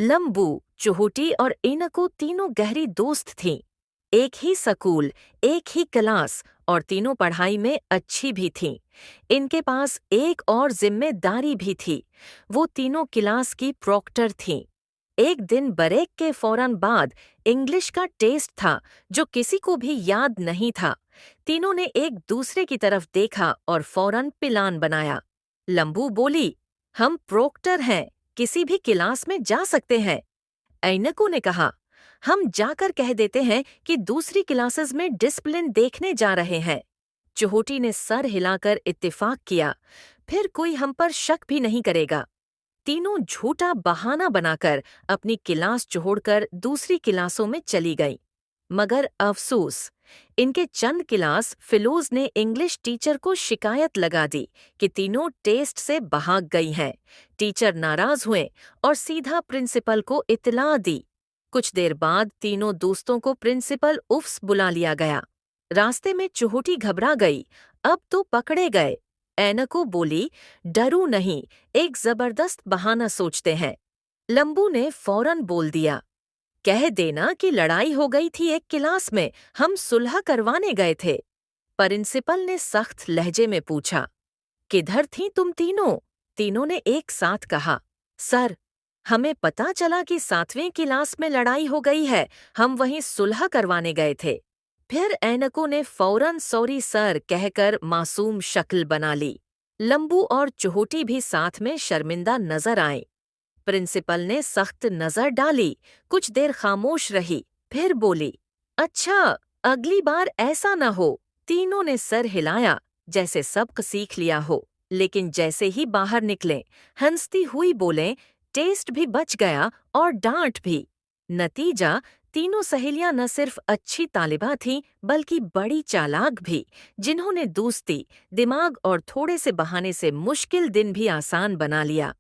लंबू, चुहुटी और इनको तीनों गहरी दोस्त थीं। एक ही स्कूल, एक ही क्लास और तीनों पढ़ाई में अच्छी भी थीं। इनके पास एक और जिम्मेदारी भी थी। वो तीनों क्लास की प्रॉक्टर थीं। एक दिन ब्रेक के फौरन बाद इंग्लिश का टेस्ट था जो किसी को भी याद नहीं था। तीनों ने एक दूसरे की तरफ देखा और फौरन प्लान बनाया। लंबू बोली, हम प्रोक्टर हैं, किसी भी क्लास में जा सकते हैं। ऐनको ने कहा, हम जाकर कह देते हैं कि दूसरी क्लासेस में डिसिप्लिन देखने जा रहे हैं। चुहोटी ने सर हिलाकर इत्तेफाक किया, फिर कोई हम पर शक भी नहीं करेगा। तीनों झूठा बहाना बनाकर अपनी क्लास छोड़कर दूसरी क्लासों में चली गईं। मगर अफसोस, इनके चंद क्लास फिलोज ने इंग्लिश टीचर को शिकायत लगा दी कि तीनों टेस्ट से भाग गई हैं। टीचर नाराज हुए और सीधा प्रिंसिपल को इत्तला दी। कुछ देर बाद तीनों दोस्तों को प्रिंसिपल उफ्स बुला लिया गया। रास्ते में चुहोटी घबरा गई, अब तो पकड़े गए। ऐनको बोली, डरू नहीं, एक जबरदस्त बहाना सोचते हैं। लंबू ने फौरन बोल दिया, कह देना कि लड़ाई हो गई थी एक क्लास में, हम सुलह करवाने गए थे। प्रिंसिपल ने सख्त लहजे में पूछा, किधर थीं तुम तीनों? तीनों ने एक साथ कहा, सर, हमें पता चला कि 7वीं क्लास में लड़ाई हो गई है, हम वहीं सुलह करवाने गए थे। फिर ऐनको ने फौरन सॉरी सर कहकर मासूम शक्ल बना ली। लंबू और चुहोटी भी साथ में शर्मिंदा नजर आए। प्रिंसिपल ने सख्त नजर डाली, कुछ देर खामोश रही, फिर बोली, अच्छा, अगली बार ऐसा न हो। तीनों ने सर हिलाया, जैसे सबक सीख लिया हो, लेकिन जैसे ही बाहर निकले, हंसती हुई बोले, टेस्ट भी बच गया और डांट भी। नतीजा, तीनों सहेलियां न सिर्फ अच्छी तालिबा थीं, बल्कि बड़ी चालाक भी, जिन्होंने दोस्ती, दिमाग और थोड़े से बहाने से मुश्किल दिन भी आसान बना लिया।